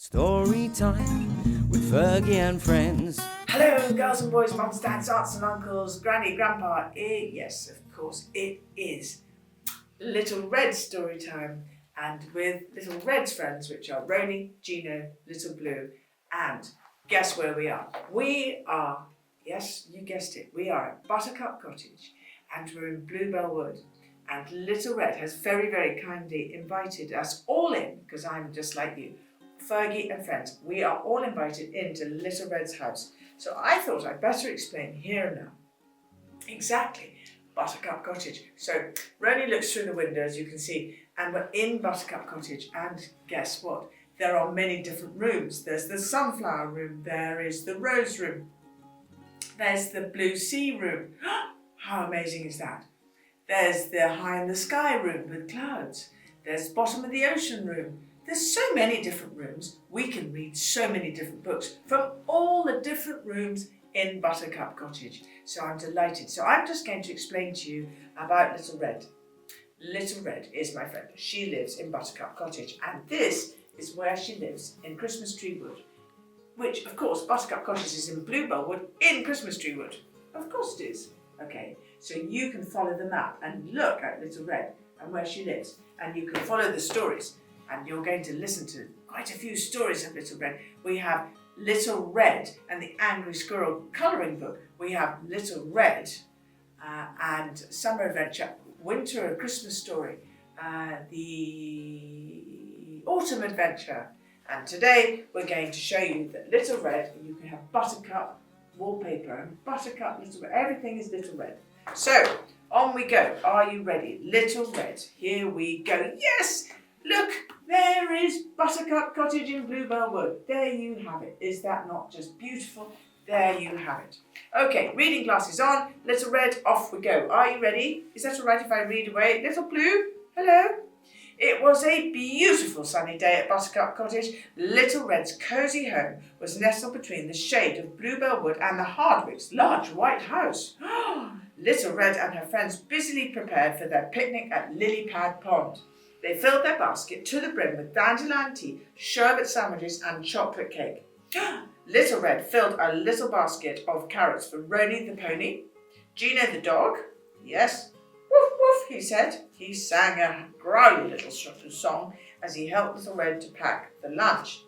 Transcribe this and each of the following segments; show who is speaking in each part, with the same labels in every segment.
Speaker 1: Story time with Fergie and friends.
Speaker 2: Hello, girls and boys, mums, dads, aunts and uncles, granny, grandpa. Yes, of course, it is Little Red story time. And with Little Red's friends, which are Roni, Gino, Little Blue, and guess where we are? We are, yes, you guessed it, we are at Buttercup Cottage and we're in Bluebell Wood. And Little Red has very, very kindly invited us all in, because I'm just like you, Fergie and friends. We are all invited into Little Red's house. So I thought I'd better explain here and now exactly Buttercup Cottage. So Roni looks through the window, as you can see, and we're in Buttercup Cottage. And guess what? There are many different rooms. There's the sunflower room. There is the rose room. There's the blue sea room. How amazing is that? There's the high in the sky room with clouds. There's bottom of the ocean room. There's so many different rooms. We can read so many different books from all the different rooms in Buttercup Cottage. So I'm delighted. So I'm just going to explain to you about Little Red. Little Red is my friend. She lives in Buttercup Cottage, and this is where she lives, in Christmas Tree Wood, which, of course, Buttercup Cottage is in Bluebell Wood in Christmas Tree Wood. Of course it is. Okay, so you can follow the map and look at Little Red and where she lives, and you can follow the stories. And you're going to listen to quite a few stories of Little Red. We have Little Red and the Angry Squirrel colouring book. We have Little Red and Summer Adventure, Winter, A Christmas Story, the Autumn Adventure. And today we're going to show you that Little Red, you can have Buttercup wallpaper and Buttercup Little Red. Everything is Little Red. So on we go. Are you ready? Little Red. Here we go. Yes! Look, there is Buttercup Cottage in Bluebell Wood. There you have it. Is that not just beautiful? There you have it. Okay, reading glasses on. Little Red, off we go. Are you ready? Is that all right if I read away? Little Blue, hello? It was a beautiful sunny day at Buttercup Cottage. Little Red's cosy home was nestled between the shade of Bluebell Wood and the Hardwicks' large white house. Little Red and her friends busily prepared for their picnic at Lily Pad Pond. They filled their basket to the brim with dandelion tea, sherbet sandwiches and chocolate cake. Little Red filled a little basket of carrots for Roni the pony. Gino the dog, yes, woof woof, he said. He sang a growly little song as he helped Little Red to pack the lunch.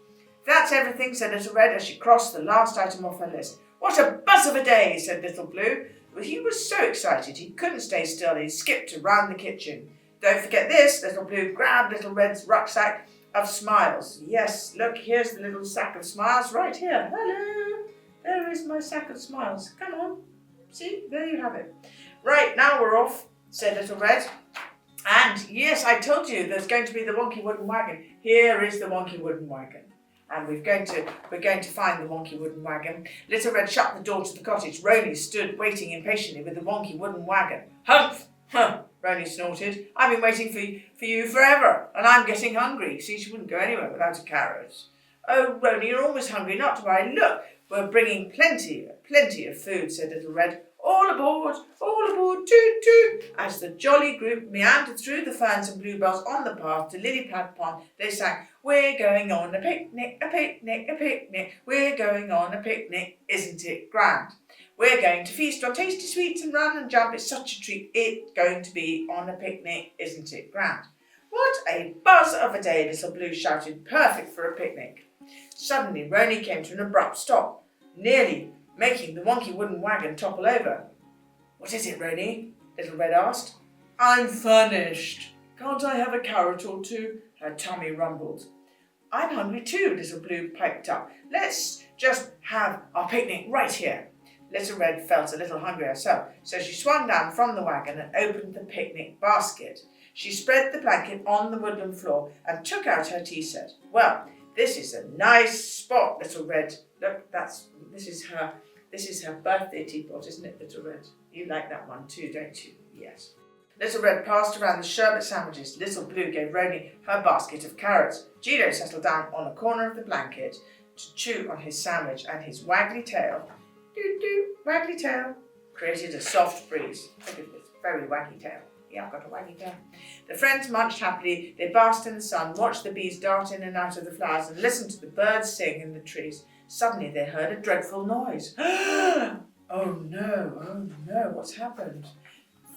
Speaker 2: That's everything, said Little Red as she crossed the last item off her list. What a buzz of a day, said Little Blue. But he was so excited he couldn't stay still. He skipped around the kitchen. Don't forget this, Little Blue grabbed Little Red's rucksack of smiles. Yes, look, here's the little sack of smiles right here. Hello, there is my sack of smiles. Come on, see, there you have it. Right, now we're off, said Little Red. And yes, I told you there's going to be the wonky wooden wagon. Here is the wonky wooden wagon. And we're going to find the wonky wooden wagon. Little Red shut the door to the cottage. Roni stood waiting impatiently with the wonky wooden wagon. Humph! Huh! Roni snorted. I've been waiting for you forever, and I'm getting hungry. See, she wouldn't go anywhere without a carrot. Oh, Roni, you're always hungry, not to worry. Look, we're bringing plenty of food, said Little Red. All aboard, toot toot. As the jolly group meandered through the ferns and bluebells on the path to Lily Pad Pond, they sang, We're going on a picnic, a picnic, a picnic. We're going on a picnic, isn't it grand? We're going to feast on tasty sweets and run and jump. It's such a treat. It's going to be on a picnic, isn't it grand? What a buzz of a day, Little Blue shouted. Perfect for a picnic. Suddenly, Roni came to an abrupt stop, nearly making the wonky wooden wagon topple over. What is it, Roni? Little Red asked. I'm famished. Can't I have a carrot or two? Her tummy rumbled. I'm hungry too, Little Blue piped up. Let's just have our picnic right here. Little Red felt a little hungry herself, so she swung down from the wagon and opened the picnic basket. She spread the blanket on the woodland floor and took out her tea set. Well, this is a nice spot, Little Red. Look, this is her birthday teapot, isn't it, Little Red? You like that one too, don't you? Yes. Little Red passed around the sherbet sandwiches. Little Blue gave Roni her basket of carrots. Gino settled down on a corner of the blanket to chew on his sandwich, and his waggly tail, doo-doo, waggly tail, created a soft breeze. Look at this very waggy tail. Yeah, I've got a waggy tail. The friends munched happily. They basked in the sun, watched the bees dart in and out of the flowers, and listened to the birds sing in the trees. Suddenly they heard a dreadful noise. Oh no, what's happened?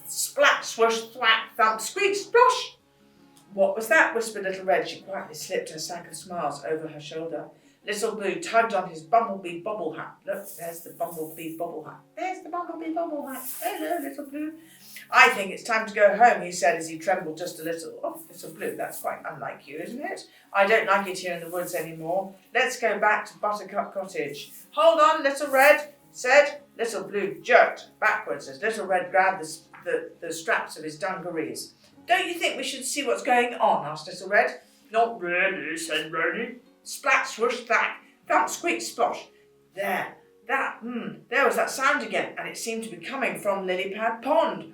Speaker 2: Splat, swoosh, thwack, thump, squeak, splosh! What was that? Whispered Little Red. She quietly slipped her sack of smiles over her shoulder. Little Blue tugged on his bumblebee bobble hat. Look, there's the bumblebee bobble hat. There's the bumblebee bobble hat. Hello, Little Blue. I think it's time to go home, he said as he trembled just a little. Oh, Little Blue, that's quite unlike you, isn't it? I don't like it here in the woods anymore. Let's go back to Buttercup Cottage. Hold on, Little Red, said. Little Blue jerked backwards as Little Red grabbed the straps of his dungarees. Don't you think we should see what's going on? Asked Little Red. Not really, said Rony. Splat, swoosh, thwack, thump, squeak, splosh. There was that sound again, and it seemed to be coming from Lilypad Pond.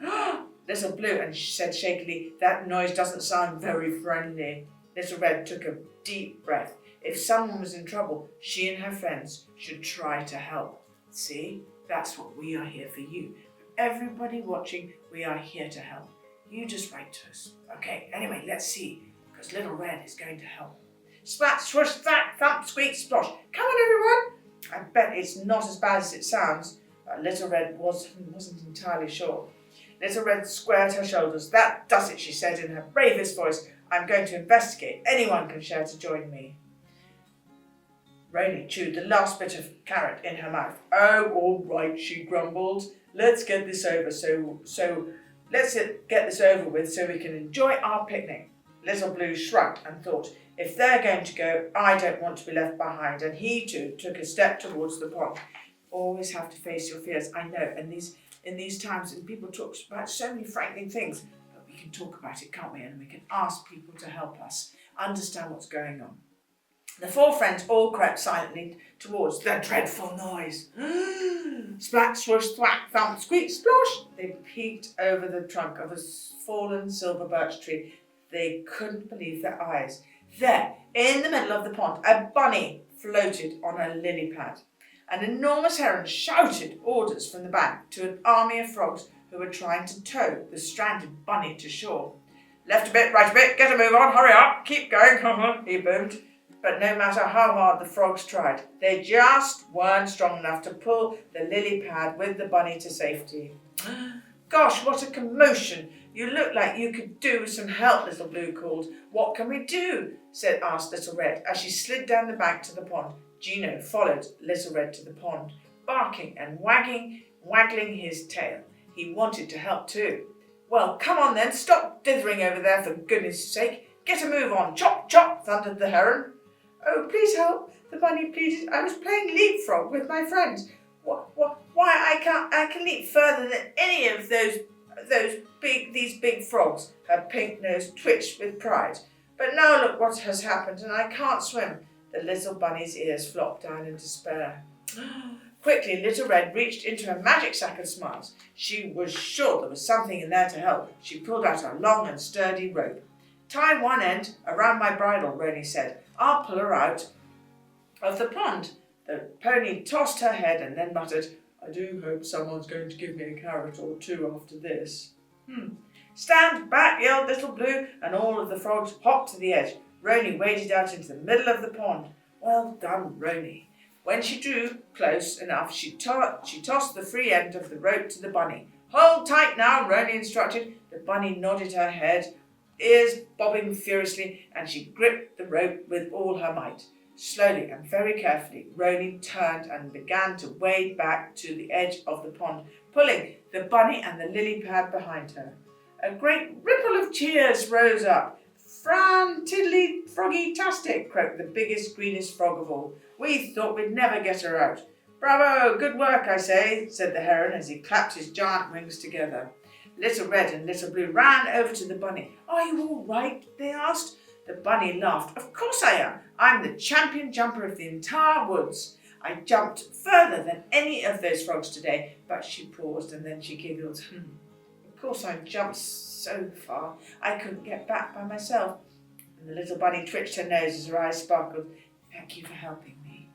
Speaker 2: Little Blue, and she said shakily, that noise doesn't sound very friendly. Little Red took a deep breath. If someone was in trouble, she and her friends should try to help. See, that's what we are here for you. Everybody watching, we are here to help. You just write to us. Okay, anyway, let's see, because Little Red is going to help. Splat, swoosh, thwack, thump, squeak, splosh. Come on, everyone. I bet it's not as bad as it sounds. But Little Red wasn't entirely sure. Little Red squared her shoulders. That does it, she said in her bravest voice. I'm going to investigate. Anyone can share to join me. Rony chewed the last bit of carrot in her mouth. Oh, all right, she grumbled. Let's get this over let's get this over with so we can enjoy our picnic. Little Blue shrugged and thought, if they're going to go, I don't want to be left behind. And he too took a step towards the pond. Always have to face your fears. I know, and in these times, and people talk about so many frightening things, but we can talk about it, can't we? And we can ask people to help us understand what's going on. The four friends all crept silently towards the dreadful noise. Splat, swoosh, thwack, thump, squeak, splosh. They peeked over the trunk of a fallen silver birch tree. They couldn't believe their eyes. There, in the middle of the pond, a bunny floated on a lily pad. An enormous heron shouted orders from the bank to an army of frogs who were trying to tow the stranded bunny to shore. Left a bit, right a bit, get a move on, hurry up, keep going, he boomed. But no matter how hard the frogs tried, they just weren't strong enough to pull the lily pad with the bunny to safety. Gosh, what a commotion! You look like you could do with some help, Little Blue called. What can we do? asked Little Red as she slid down the bank to the pond. Gino followed Little Red to the pond, barking and waggling his tail. He wanted to help too. Well, come on then, stop dithering over there for goodness sake. Get a move on. Chop, chop, thundered the heron. Oh, please help, the bunny pleaded. I was playing leapfrog with my friends. Why I can leap further than any of these big frogs. Her pink nose twitched with pride. But now look what has happened, and I can't swim. The little bunny's ears flopped down in despair. Quickly, Little Red reached into her magic sack of smiles. She was sure there was something in there to help. She pulled out a long and sturdy rope. Tie one end around my bridle, Rony said. I'll pull her out of the pond. The pony tossed her head and then muttered, I do hope someone's going to give me a carrot or two after this. Stand back, yelled Little Blue, and all of the frogs hopped to the edge. Rony waded out into the middle of the pond. Well done, Rony. When she drew close enough, she tossed the free end of the rope to the bunny. Hold tight now, Rony instructed. The bunny nodded her head, ears bobbing furiously, and she gripped the rope with all her might. Slowly and very carefully, Rony turned and began to wade back to the edge of the pond, pulling the bunny and the lily pad behind her. A great ripple of cheers rose up. Fran, tiddly, froggy-tastic, croaked the biggest, greenest frog of all. We thought we'd never get her out. Bravo, good work, I say, said the heron as he clapped his giant wings together. Little Red and Little Blue ran over to the bunny. Are you all right? They asked. The bunny laughed. Of course I am. I'm the champion jumper of the entire woods. I jumped further than any of those frogs today. But she paused and then she giggled. Of course I jumped so far I couldn't get back by myself. And the little bunny twitched her nose as her eyes sparkled. Thank you for helping me.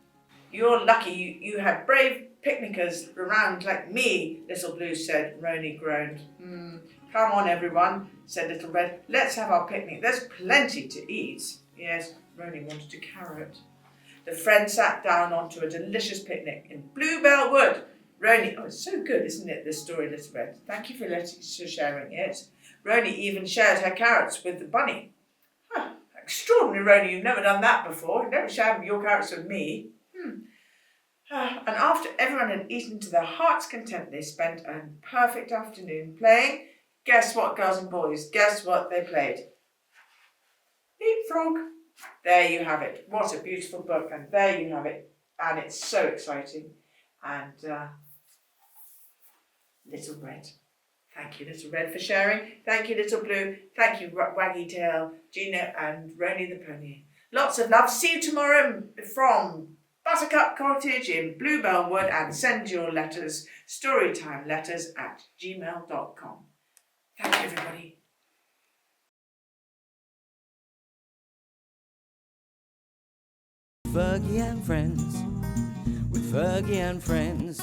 Speaker 2: You're lucky you had brave picnickers around like me, Little Blue said. Rony groaned. Come on, everyone, said Little Red. Let's have our picnic. There's plenty to eat. Yes, Roni wanted a carrot. The friends sat down onto a delicious picnic in Bluebell Wood. Roni, oh, it's so good, isn't it, this story, Little Red? Thank you for sharing it. Roni even shared her carrots with the bunny. Huh, extraordinary, Roni, you've never done that before. You've never shared your carrots with me. And after everyone had eaten to their heart's content, they spent a perfect afternoon playing. Guess what, girls and boys? Guess what they played? Leapfrog. There you have it. What a beautiful book. And there you have it. And it's so exciting. And Little Red. Thank you, Little Red, for sharing. Thank you, Little Blue. Thank you, Waggy Tail, Gina and Roni the Pony. Lots of love. See you tomorrow from Buttercup Cottage in Bluebell Wood, and send your letters, storytimeletters@gmail.com. Thank you, everybody.
Speaker 1: Fergie and friends, with Fergie and friends.